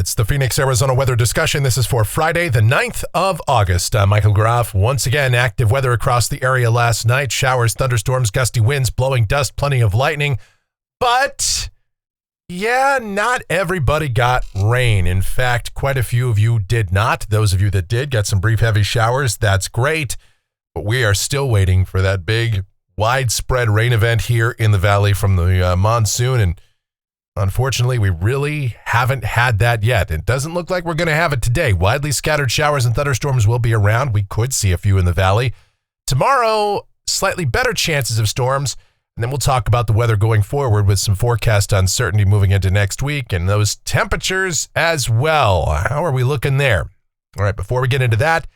It's the Phoenix, Arizona weather discussion. This is for Friday, the 9th of August. I'm Michael Groff. Once again, active weather across the area last night. Showers, thunderstorms, gusty winds, blowing dust, plenty of lightning. But, yeah, not everybody got rain. In fact, quite a few of you did not. Those of you that did got some brief heavy showers. That's great. But we are still waiting for that big, widespread rain event here in the valley from the monsoon. And unfortunately, we really haven't had that yet. It doesn't look like we're going to have it today. Widely scattered showers and thunderstorms will be around. We could see a few in the valley. Tomorrow, slightly better chances of storms. And then we'll talk about the weather going forward with some forecast uncertainty moving into next week and those temperatures as well. How are we looking there? All right, before we get into that,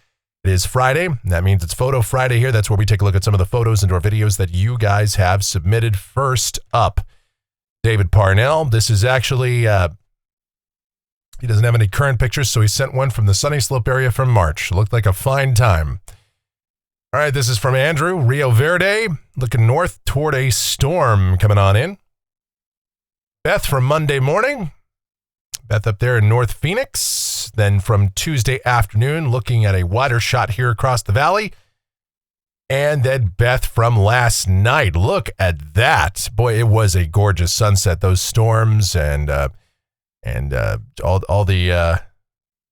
it is Friday. That means it's Photo Friday here. That's where we take a look at some of the photos and or videos that you guys have submitted. First up, David Parnell. This is actually, he doesn't have any current pictures, so he sent one from the Sunny Slope area from March. Looked like a fine time. All right, this is from Andrew, Rio Verde, looking north toward a storm coming on in. Beth from Monday morning. Beth up there in North Phoenix. Then from Tuesday afternoon, looking at a wider shot here across the valley. And then Beth from last night. Look at that. Boy, it was a gorgeous sunset. Those storms and all the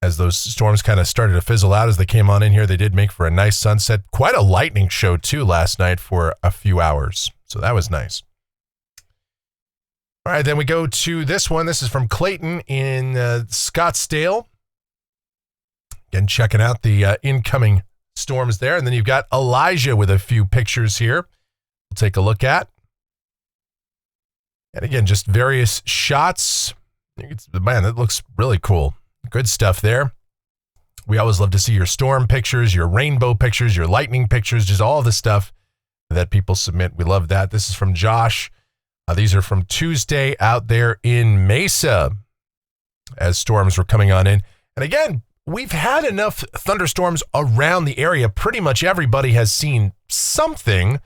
as those storms kind of started to fizzle out as they came on in here, they did make for a nice sunset. Quite a lightning show too last night for a few hours. So that was nice. All right, then we go to this one. This is from Clayton in Scottsdale. Again, checking out the incoming storms there. And then you've got Elijah with a few pictures here we'll take a look at. And again, just various shots. Man, that looks really cool. Good stuff there. We always love to see your storm pictures, your rainbow pictures, your lightning pictures, just all the stuff that people submit. We love that. This is from Josh. These are from Tuesday out there in Mesa as storms were coming on in. And again, we've had enough thunderstorms around the area. Pretty much everybody has seen something,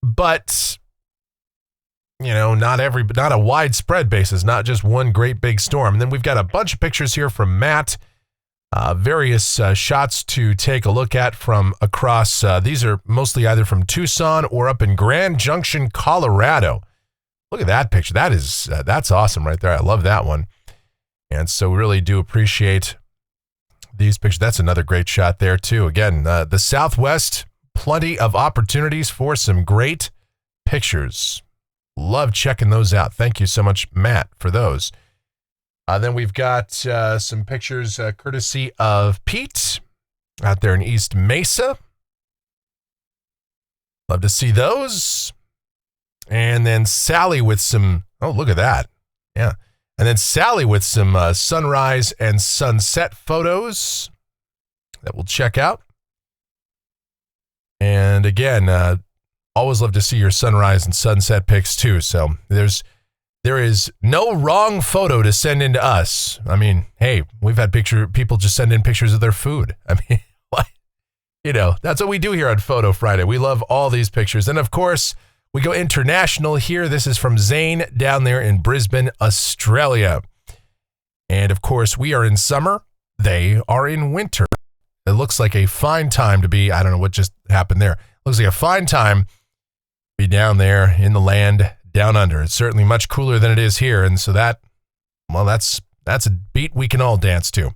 but you know, not a widespread basis, not just one great big storm. And then we've got a bunch of pictures here from Matt, various shots to take a look at from across. These are mostly either from Tucson or up in Grand Junction, Colorado. Look at that picture. That's awesome right there. I love that one. And so we really do appreciate these pictures. That's another great shot there too. Again, the Southwest, plenty of opportunities for some great pictures. Love checking those out. Thank you so much, Matt, for those. Then we've got some pictures courtesy of Pete out there in East Mesa. Love to see those. And then Sally with some, oh, look at that. Yeah. And then Sally with some sunrise and sunset photos that we'll check out. And again, always love to see your sunrise and sunset pics too. So there is no wrong photo to send in to us. I mean, hey, we've had people just send in pictures of their food. I mean, what? You know, that's what we do here on Photo Friday. We love all these pictures. And of course, we go international here. This is from Zane down there in Brisbane, Australia. And of course, we are in summer. They are in winter. It looks like a fine time to be, I don't know what just happened there. Looks like a fine time to be down there in the land down under. It's certainly much cooler than it is here. And so that's a beat we can all dance to.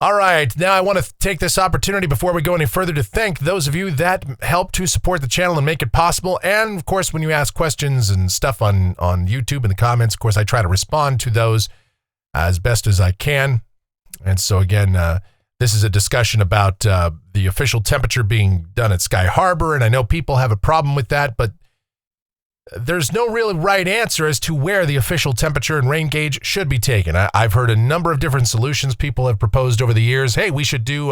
All right, now I want to take this opportunity before we go any further to thank those of you that help to support the channel and make it possible. And of course, when you ask questions and stuff on YouTube in the comments, of course, I try to respond to those as best as I can. And so again, this is a discussion about the official temperature being done at Sky Harbor. And I know people have a problem with that, but there's no really right answer as to where the official temperature and rain gauge should be taken. I've heard a number of different solutions people have proposed over the years. Hey, we should do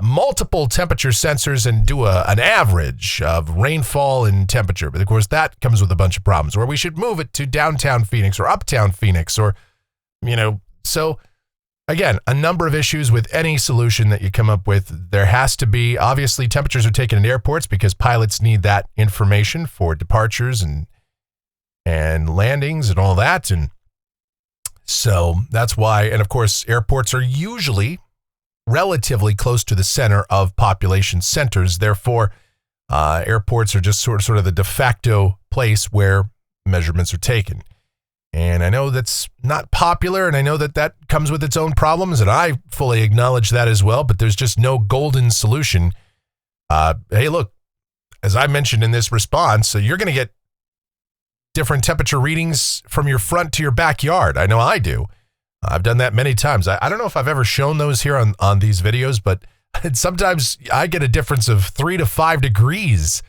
multiple temperature sensors and do an average of rainfall and temperature. But of course, that comes with a bunch of problems. Or we should move it to downtown Phoenix or uptown Phoenix or, you know, so again, a number of issues with any solution that you come up with. There has to be, obviously, temperatures are taken in airports because pilots need that information for departures and landings and all that. And So that's why, and of course, airports are usually relatively close to the center of population centers. Therefore, airports are just sort of the de facto place where measurements are taken. And I know that's not popular, and I know that comes with its own problems, and I fully acknowledge that as well, but there's just no golden solution. Hey, look, as I mentioned in this response, so you're going to get different temperature readings from your front to your backyard. I know I do. I've done that many times. I don't know if I've ever shown those here on these videos, but sometimes I get a difference of 3 to 5 degrees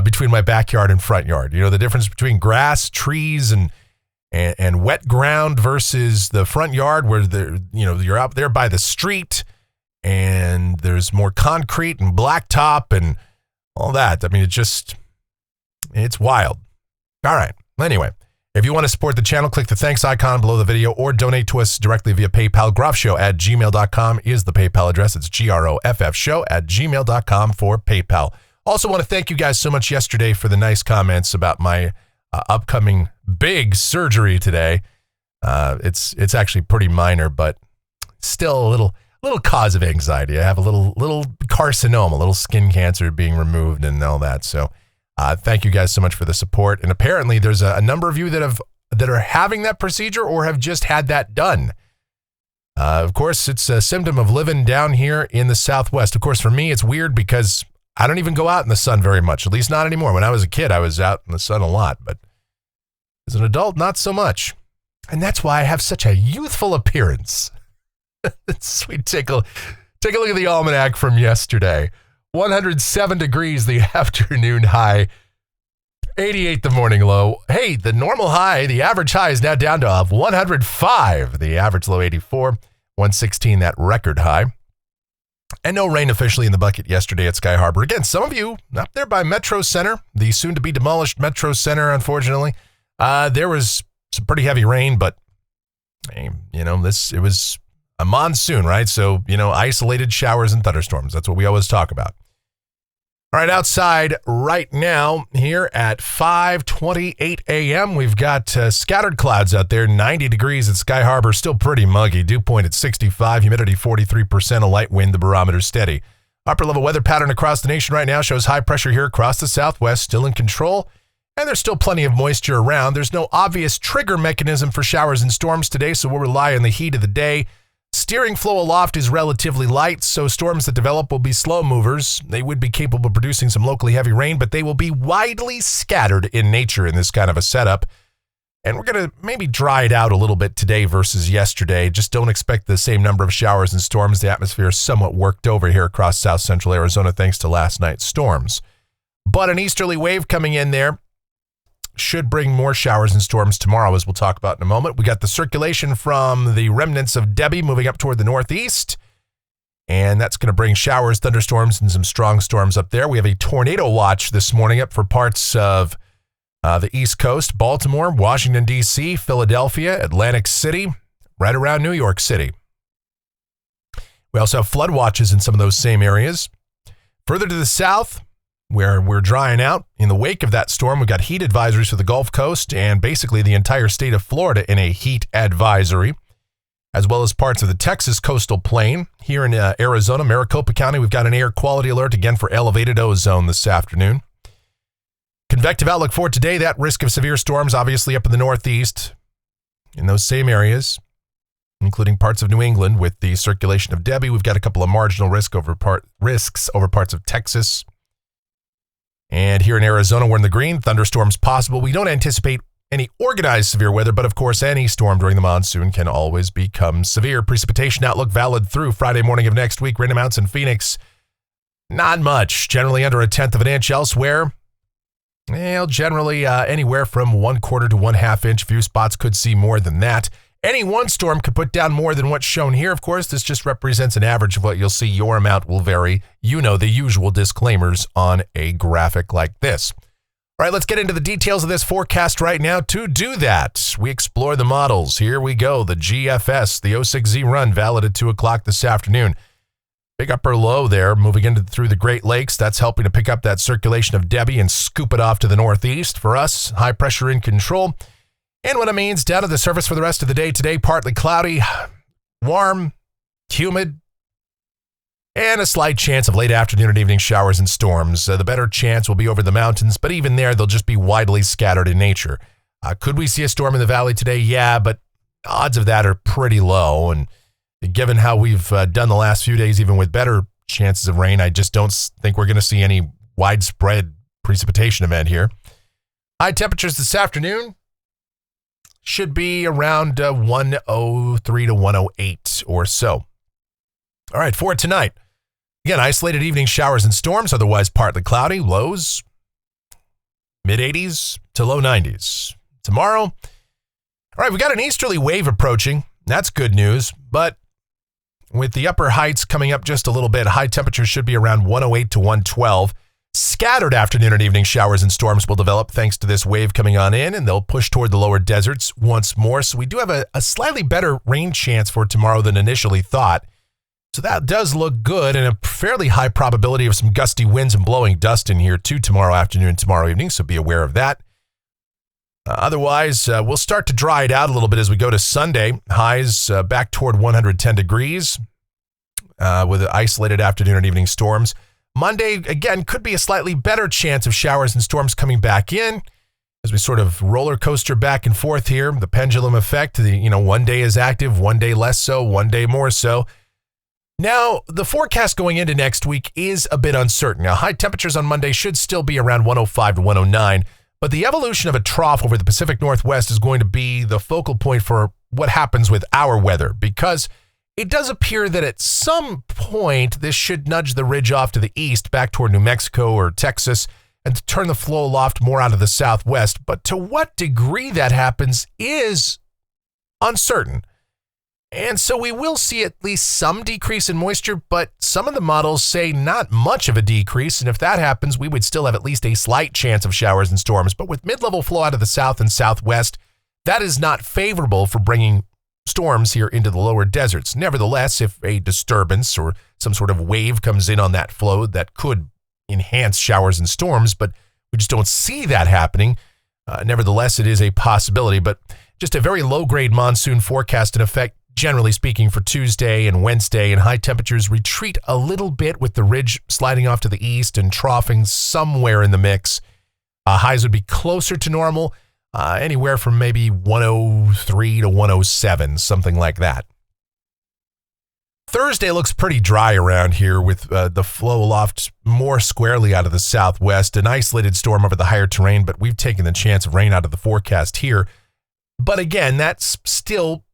between my backyard and front yard. You know, the difference between grass, trees, and wet ground versus the front yard where you're out there by the street and there's more concrete and blacktop and all that. I mean, it's wild. All right. Anyway, if you want to support the channel, click the thanks icon below the video or donate to us directly via PayPal. Groffshow@gmail.com is the PayPal address. It's groffshow@gmail.com for PayPal. Also want to thank you guys so much yesterday for the nice comments about my upcoming big surgery today. It's actually pretty minor, but still a little cause of anxiety. I have a little carcinoma, a little skin cancer being removed and all that. So thank you guys so much for the support. And apparently there's a number of you that are having that procedure or have just had that done. Of course, it's a symptom of living down here in the Southwest. Of course, for me, it's weird because I don't even go out in the sun very much, at least not anymore. When I was a kid, I was out in the sun a lot, but as an adult, not so much. And that's why I have such a youthful appearance. Sweet. Take a look at the almanac from yesterday. 107 degrees the afternoon high, 88 the morning low. Hey, the normal high, the average high is now down to 105. The average low 84, 116 that record high. And no rain officially in the bucket yesterday at Sky Harbor. Again, some of you up there by Metro Center, the soon-to-be demolished Metro Center, unfortunately, there was some pretty heavy rain, but it was a monsoon, right? So, isolated showers and thunderstorms. That's what we always talk about. All right, outside right now here at 5:28 a.m., we've got scattered clouds out there, 90 degrees at Sky Harbor, still pretty muggy. Dew point at 65, humidity 43%, a light wind, the barometer steady. Upper level weather pattern across the nation right now shows high pressure here across the Southwest, still in control, and there's still plenty of moisture around. There's no obvious trigger mechanism for showers and storms today, so we'll rely on the heat of the day. Steering flow aloft is relatively light, so storms that develop will be slow movers. They would be capable of producing some locally heavy rain, but they will be widely scattered in nature in this kind of a setup. And we're going to maybe dry it out a little bit today versus yesterday. Just don't expect the same number of showers and storms. The atmosphere is somewhat worked over here across south central Arizona thanks to last night's storms. But an easterly wave coming in there should bring more showers and storms tomorrow, as we'll talk about in a moment. We got the circulation from the remnants of Debbie moving up toward the northeast, and that's going to bring showers, thunderstorms, and some strong storms up there. We have a tornado watch this morning up for parts of the East Coast, Baltimore, Washington, D.C., Philadelphia, Atlantic City, right around New York City. We also have flood watches in some of those same areas. Further to the south, where we're drying out, in the wake of that storm, we've got heat advisories for the Gulf Coast and basically the entire state of Florida in a heat advisory, as well as parts of the Texas coastal plain. Here in Arizona, Maricopa County, we've got an air quality alert again for elevated ozone this afternoon. Convective outlook for today, that risk of severe storms obviously up in the northeast in those same areas, including parts of New England with the circulation of Debbie. We've got a couple of marginal risks over parts of Texas. And here in Arizona, we're in the green. Thunderstorms possible. We don't anticipate any organized severe weather, but of course, any storm during the monsoon can always become severe. Precipitation outlook valid through Friday morning of next week. Rain amounts in Phoenix, not much. Generally under 1/10 of an inch elsewhere. Generally anywhere from 1/4 to 1/2 inch. Few spots could see more than that. Any one storm could put down more than what's shown here. Of course, this just represents an average of what you'll see. Your amount will vary. The usual disclaimers on a graphic like this. All right, let's get into the details of this forecast right now. To do that, we explore the models. Here we go. The GFS, the 06Z run, valid at 2 o'clock this afternoon. Big upper low there, moving through the Great Lakes. That's helping to pick up that circulation of Debbie and scoop it off to the northeast. For us, high pressure in control. And what it means down to the surface for the rest of the day today, partly cloudy, warm, humid, and a slight chance of late afternoon and evening showers and storms. The better chance will be over the mountains, but even there, they'll just be widely scattered in nature. Could we see a storm in the valley today? Yeah, but odds of that are pretty low. And given how we've done the last few days, even with better chances of rain, I just don't think we're going to see any widespread precipitation event here. High temperatures this afternoon should be around 103 to 108 or so. All right, for tonight, again, isolated evening showers and storms, otherwise partly cloudy, lows mid-80s to low 90s. Tomorrow, all right, we got an easterly wave approaching. That's good news, but with the upper heights coming up just a little bit, high temperatures should be around 108 to 112. Scattered afternoon and evening showers and storms will develop thanks to this wave coming on in, and they'll push toward the lower deserts once more. So we do have a slightly better rain chance for tomorrow than initially thought. So that does look good, and a fairly high probability of some gusty winds and blowing dust in here too tomorrow afternoon and tomorrow evening, so be aware of that. Otherwise, we'll start to dry it out a little bit as we go to Sunday. Highs back toward 110 degrees with isolated afternoon and evening storms. Monday, again, could be a slightly better chance of showers and storms coming back in as we sort of roller coaster back and forth here. The pendulum effect, one day is active, one day less so, one day more so. Now, the forecast going into next week is a bit uncertain. Now, high temperatures on Monday should still be around 105 to 109, but the evolution of a trough over the Pacific Northwest is going to be the focal point for what happens with our weather, because it does appear that at some point this should nudge the ridge off to the east back toward New Mexico or Texas and to turn the flow aloft more out of the southwest. But to what degree that happens is uncertain. And so we will see at least some decrease in moisture, but some of the models say not much of a decrease. And if that happens, we would still have at least a slight chance of showers and storms. But with mid-level flow out of the south and southwest, that is not favorable for bringing storms here into the lower deserts. Nevertheless, if a disturbance or some sort of wave comes in on that flow, that could enhance showers and storms, but we just don't see that happening. Nevertheless, it is a possibility, but just a very low-grade monsoon forecast in effect, generally speaking, for Tuesday and Wednesday, and high temperatures retreat a little bit with the ridge sliding off to the east and troughing somewhere in the mix. Highs would be closer to normal, anywhere from maybe 103 to 107, something like that. Thursday looks pretty dry around here with the flow aloft more squarely out of the southwest, an isolated storm over the higher terrain, but we've taken the chance of rain out of the forecast here. But again, that's still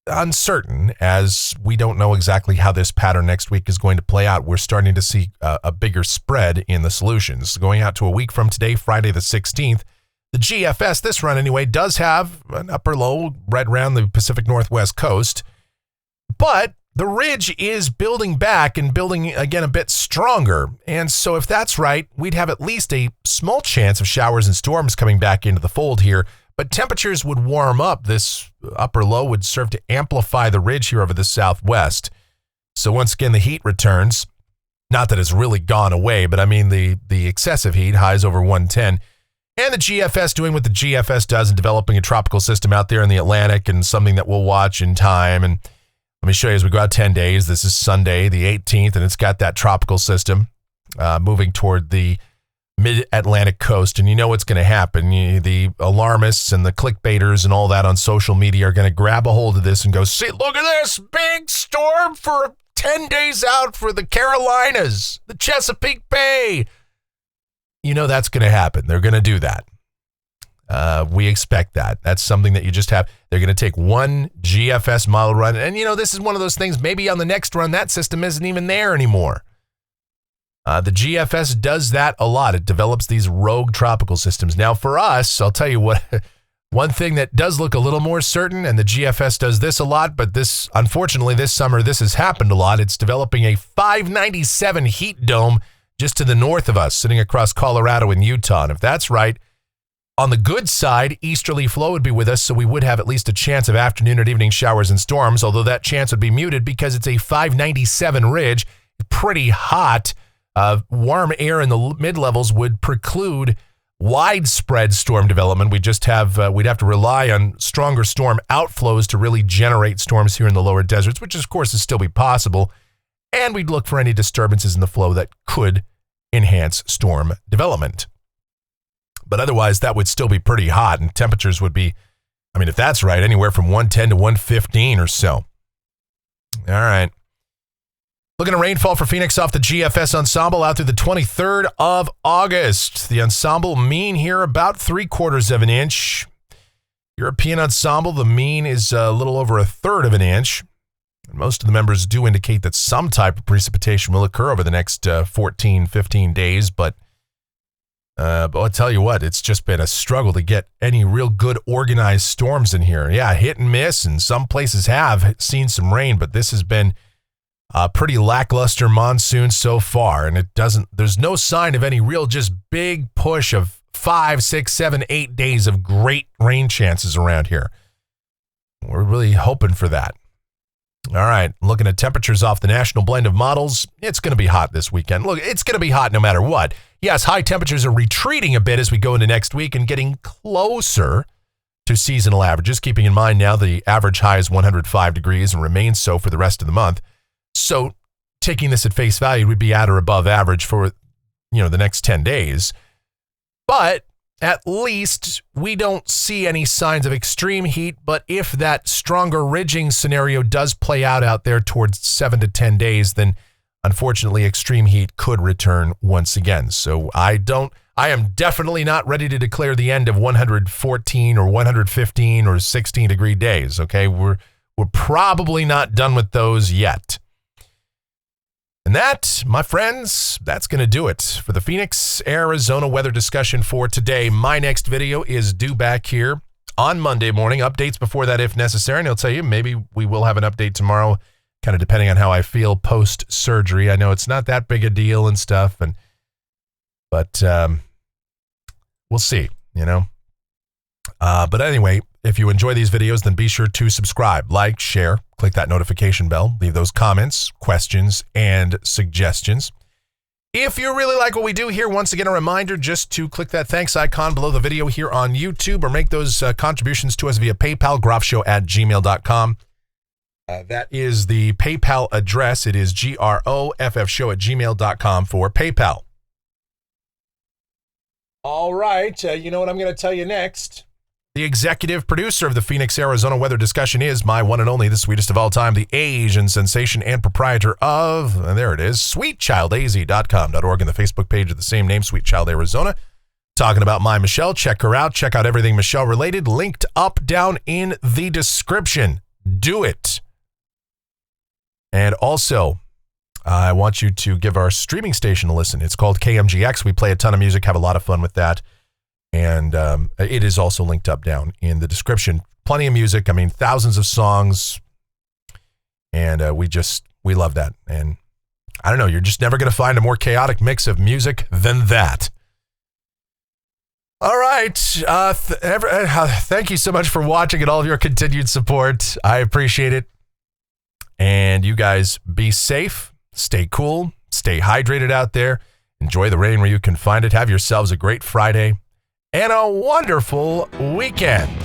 uncertain, as we don't know exactly how this pattern next week is going to play out. We're starting to see a bigger spread in the solutions. Going out to a week from today, Friday the 16th, the GFS, this run anyway, does have an upper low right around the Pacific Northwest coast, but the ridge is building back and building again a bit stronger. And so if that's right, we'd have at least a small chance of showers and storms coming back into the fold here. But temperatures would warm up. This upper low would serve to amplify the ridge here over the southwest. So once again, the heat returns. Not that it's really gone away, but I mean the excessive heat, highs over 110. And the GFS doing what the GFS does in developing a tropical system out there in the Atlantic, and something that we'll watch in time. And let me show you as we go out 10 days. This is Sunday, the 18th, and it's got that tropical system moving toward the mid-Atlantic coast, and you know what's going to happen. The alarmists and the clickbaiters and all that on social media are going to grab a hold of this and go, see, look at this big storm for 10 days out for the Carolinas, the Chesapeake Bay. You know that's going to happen. They're going to do that. We expect that. That's something that you just have. They're going to take one GFS model run, and this is one of those things, maybe on the next run, that system isn't even there anymore. The GFS does that a lot. It develops these rogue tropical systems. Now, for us, I'll tell you what, one thing that does look a little more certain, and the GFS does this a lot, but unfortunately, this summer, this has happened a lot. It's developing a 597 heat dome just to the north of us, sitting across Colorado and Utah. And if that's right, on the good side, easterly flow would be with us, so we would have at least a chance of afternoon and evening showers and storms, although that chance would be muted because it's a 597 ridge, pretty hot. Warm air in the mid-levels would preclude widespread storm development. We'd have to rely on stronger storm outflows to really generate storms here in the lower deserts, which of course is still be possible. And we'd look for any disturbances in the flow that could enhance storm development. But otherwise, that would still be pretty hot, and temperatures would be, I mean, if that's right, anywhere from 110 to 115 or so. All right. Looking at rainfall for Phoenix off the GFS Ensemble out through the 23rd of August. The Ensemble mean here about 3/4 of an inch. European Ensemble, the mean is a little over 1/3 of an inch. And most of the members do indicate that some type of precipitation will occur over the next 14, 15 days. But I'll tell you what, it's just been a struggle to get any real good organized storms in here. Yeah, hit and miss, and some places have seen some rain, but this has been a pretty lackluster monsoon so far, and there's no sign of any real just big push of 5, 6, 7, 8 days of great rain chances around here. We're really hoping for that. All right, looking at temperatures off the national blend of models, it's going to be hot this weekend. Look, it's going to be hot no matter what. Yes, high temperatures are retreating a bit as we go into next week and getting closer to seasonal averages, keeping in mind now the average high is 105 degrees and remains so for the rest of the month. So taking this at face value would be at or above average for, the next 10 days. But at least we don't see any signs of extreme heat. But if that stronger ridging scenario does play out there towards 7 to 10 days, then unfortunately extreme heat could return once again. So I am definitely not ready to declare the end of 114 or 115 or 16 degree days. Okay, we're probably not done with those yet. And that, my friends, that's going to do it for the Phoenix, Arizona weather discussion for today. My next video is due back here on Monday morning. Updates before that if necessary. And I'll tell you, maybe we will have an update tomorrow, kind of depending on how I feel post-surgery. I know it's not that big a deal and stuff, but we'll see, But anyway, if you enjoy these videos, then be sure to subscribe, like, share, click that notification bell, leave those comments, questions, and suggestions. If you really like what we do here, once again, a reminder just to click that thanks icon below the video here on YouTube or make those contributions to us via PayPal, groffshow@gmail.com. That is the PayPal address. It is groffshow@gmail.com for PayPal. All right, you know what I'm going to tell you next? The executive producer of the Phoenix, Arizona weather discussion is my one and only, the sweetest of all time, the Asian sensation and proprietor of, there it is, sweetchildaz.com.org and the Facebook page of the same name, Sweet Child Arizona. Talking about my Michelle. Check her out. Check out everything Michelle related. Linked up, down in the description. Do it. And also, I want you to give our streaming station a listen. It's called KMGX. We play a ton of music, have a lot of fun with that. And it is also linked up down in the description. Plenty of music. I mean, thousands of songs. And we love that. And I don't know, you're just never going to find a more chaotic mix of music than that. All right. Thank you so much for watching and all of your continued support. I appreciate it. And you guys be safe, stay cool, stay hydrated out there. Enjoy the rain where you can find it. Have yourselves a great Friday and a wonderful weekend.